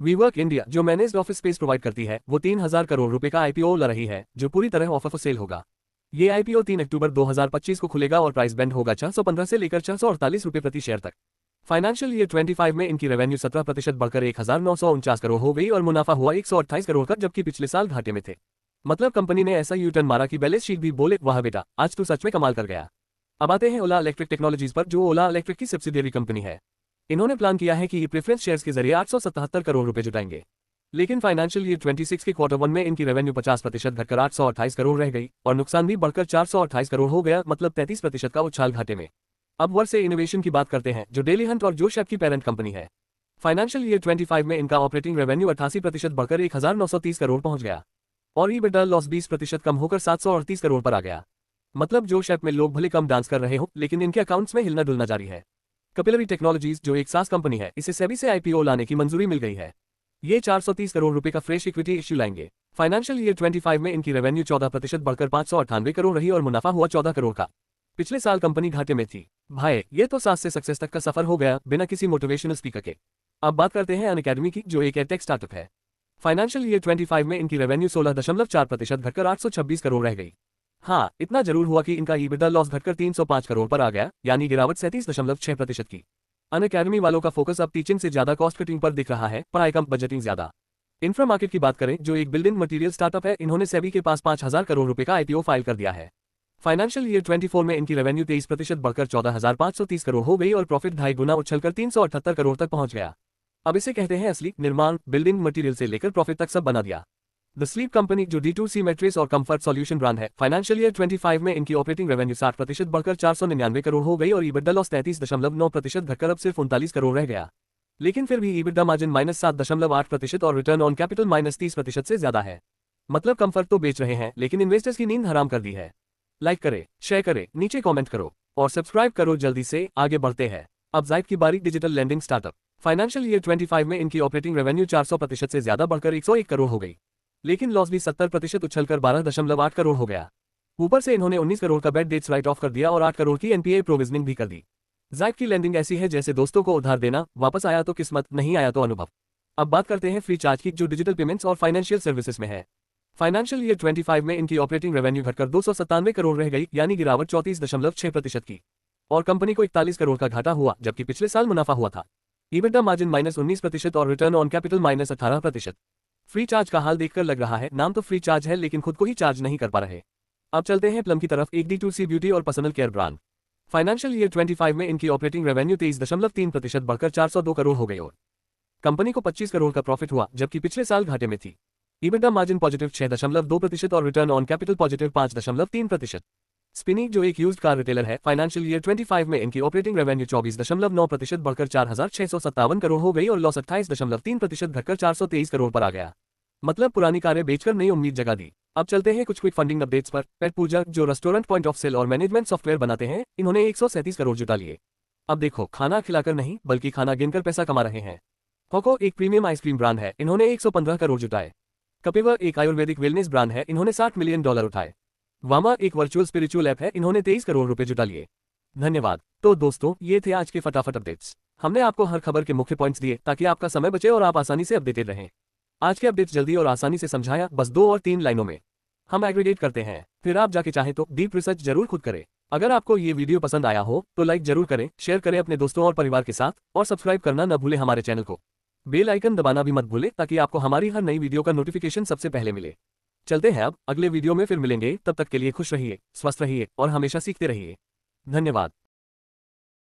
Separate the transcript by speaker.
Speaker 1: WeWork India जो managed office space provide करती है वो 3,000 करोड़ रुपए का आईपीओ ला रही है जो पूरी तरह ऑफर फॉर सेल होगा। ये आईपीओ 3 अक्टूबर 2025 को खुलेगा और प्राइस बैंड होगा 615 से लेकर 648 रुपए प्रति शेयर तक। फाइनेंशियल ईयर 25 में इनकी रेवेन्यू 17% बढ़कर 1,949 करोड़ हो गई और मुनाफा हुआ 128 करोड़ का, जबकि पिछले साल घाटे में थे। मतलब कंपनी ने ऐसा यू टर्न मारा कि बैलेंस शीट भी बोले वाह बेटा आज तू सच में कमाल कर गया। अब आते हैं ओला इलेक्ट्रिक टेक्नोलॉजीज पर, जो ओला इलेक्ट्रिक की सब्सिडियरी कंपनी है। इन्होंने प्लान किया है कि ये प्रेफरेंस शेयर्स के जरिए 877 करोड़ रुपए जुटाएंगे। लेकिन फाइनेंशियल ईयर 26 के क्वार्टर 1 में इनकी रेवेन्यू 50% घटकर 828 करोड़ रह गई और नुकसान भी बढ़कर 428 करोड़ हो गया, मतलब 33% का उछाल घाटे में। अब वर्ष से इनोवेशन की बात करते हैं, जो डेली हंट और जोश ऐप की पेरेंट कंपनी है। फाइनेंशियल ईयर 25 में इनका ऑपरेटिंग रेवेन्यू 88% बढ़कर 1,930 करोड़ पहुंच गया और ईबिटा लॉस 20% कम होकर 738 करोड़ पर आ गया। मतलब जोश ऐप में लोग भले कम डांस कर रहे हो, लेकिन इनके अकाउंट्स में हिलना डुलना जारी है। कैपिलरी टेक्नोलॉजीज जो एक सास कंपनी है, इसे सेबी से आईपीओ लाने की मंजूरी मिल गई है। ये 430 करोड़ रुपए का फ्रेश इक्विटी इश्यू लाएंगे। फाइनेंशियल ईयर 25 में इनकी रेवेन्यू 14% बढ़कर 598 करोड़ रही और मुनाफा हुआ 14 करोड़ का। पिछले साल कंपनी घाटे में थी। भाई ये तो सास से सक्सेस तक का सफर हो गया बिना किसी मोटिवेशनल स्पीकर के। अब बात करते हैं अनअकैडमी की, जो एक एडटेक स्टार्टअप है। फाइनेंशियल ईयर 25 में इनकी रेवेन्यू 16.4% घटकर 826 करोड़ रह गई। हाँ, इतना जरूर हुआ कि इनका ईबिटा लॉस घटकर 305 करोड़ पर आ गया, यानी गिरावट 37.6% की। अनअकैडमी वालों का फोकस अब टीचिंग से ज्यादा कॉस्ट कटिंग पर दिख रहा है, पढ़ाई कम बजटिंग ज्यादा। इंफ्रा मार्केट की बात करें, जो एक बिल्डिंग मटेरियल स्टार्टअप है, इन्होंने सेबी के पास 5,000 करोड़ रुपए का आईपीओ फाइल कर दिया है। फाइनेंशियल ईयर 24 में इनकी रेवेन्यू 23% बढ़कर 14,530 करोड़ हो गई और प्रॉफिट 2.5 गुना उछलकर 378 करोड़ तक पहुंच गया। अब इसे कहते हैं असली निर्माण, बिल्डिंग मटेरियल से लेकर प्रॉफिट तक सब बना दिया। द स्लीप कंपनी जो D2C मैट्रेस और कंफर्ट सॉल्यूशन ब्रांड है, फाइनेंशियल ईयर 25 में इनकी ऑपरेटिंग रेवेन्यू 60% बढ़कर 499 करोड़ हो गई और ईबिटा लॉस 33.9% घटकर अब सिर्फ 39 करोड़ रह गया। लेकिन फिर भी ईबिटा मार्जिन -7.8% और रिटर्न ऑन कैपिटल -30% से ज्यादा है। मतलब कंफर्ट तो बेच रहे हैं, लेकिन इन्वेस्टर्स की नींद हराम कर दी है। लाइक करे, शेयर करे, नीचे कॉमेंट करो और सब्सक्राइब करो जल्दी से। आगे बढ़ते हैं। अब जाइद की बारी, digital lending startup. Financial year 25 में इनकी ऑपरेटिंग रेवेन्यू 400% से ज्यादा बढ़कर 101 करोड़ हो गई, लेकिन लॉस भी 70% उछलकर 12.8 करोड़ हो गया। ऊपर से इन्होंने 19 करोड़ का बैड डेट्स राइट ऑफ कर दिया और 8 करोड़ की एनपीए प्रोविजनिंग भी कर दी। जाइद की लैंडिंग ऐसी है जैसे दोस्तों को उधार देना, वापस आया तो किस्मत, नहीं आया तो अनुभव। अब बात करते हैं फ्री चार्ज की, जो डिजिटल पेमेंट्स और फाइनेंशियल सर्विसेज में है। फाइनेंशियल ईयर 25 में इनकी ऑपरेटिंग रेवेन्यू घटकर 297 करोड़ रह गई, यानी गिरावट 34.6% की और कंपनी को 41 करोड़ का घाटा हुआ, जबकि पिछले साल मुनाफा हुआ था। ईबिटा मार्जिन -19% और return on capital -18%। Free charge का हाल देखकर लग रहा है नाम तो फ्री चार्ज है, लेकिन खुद को ही चार्ज नहीं कर पा रहे। अब चलते हैं प्लम की तरफ, एक D2C ब्यूटी और personal care brand. Financial year 25 में इनकी ऑपरेटिंग रेवेन्यू 23.3% बढ़कर 402 करोड़ हो गई और कंपनी को 25 करोड़ का प्रॉफिट हुआ, जबकि पिछले साल घाटे में थी। ईबिटा मार्जिन पॉजिटिव 6.2% और return on capital positive 5.3%। Spini जो एक यूज्ड कार रिटेलर है, फाइनेंशियल ईयर 25 में इनकी ऑपरेटिंग रेवेन्यू 24.9% बढ़कर 4,657 करोड़ हो गई और लॉस 28.3% घटकर 423 करोड़ पर आ गया। मतलब पुरानी कारें बेचकर नई उम्मीद जगा दी। अब चलते हैं कुछ क्विक फंडिंग अपडेट्स पर। पेट पूजा जो रेस्टोरेंट पॉइंट ऑफ सेल और मैनेजमेंट सॉफ्टवेयर बनाते हैं, इन्होंने 137 करोड़ जुटा लिए। अब देखो, खाना खिलाकर नहीं बल्कि खाना गिनकर पैसा कमा रहे हैं। कोको एक प्रीमियम आइसक्रीम ब्रांड है, इन्होंने 115 करोड़ जुटाए। कपिवा एक आयुर्वेदिक वेलनेस ब्रांड है, इन्होंने $60 मिलियन उठाए। वामा एक वर्चुअल स्पिरिचुअल ऐप है, इन्होंने 23 करोड़ रुपए जुटा लिए। धन्यवाद। तो दोस्तों, ये थे आज के फटाफट अपडेट्स। हमने आपको हर खबर के मुख्य पॉइंट्स दिए ताकि आपका समय बचे और आप आसानी से अपडेटेड रहें। आज के अपडेट्स जल्दी और आसानी से समझाया, बस 2 और 3 लाइनों में। हम एग्रीगेट करते हैं, फिर आप जाके चाहें तो डीप रिसर्च जरूर खुद करें। अगर आपको ये वीडियो पसंद आया हो तो लाइक जरूर करें, शेयर करें अपने दोस्तों और परिवार के साथ और सब्सक्राइब करना न भूलें हमारे चैनल को। बेल आइकन दबाना भी मत भूलें ताकि आपको हमारी हर नई वीडियो का नोटिफिकेशन सबसे पहले मिले। चलते हैं, अब अगले वीडियो में फिर मिलेंगे। तब तक के लिए खुश रहिए, स्वस्थ रहिए और हमेशा सीखते रहिए। धन्यवाद।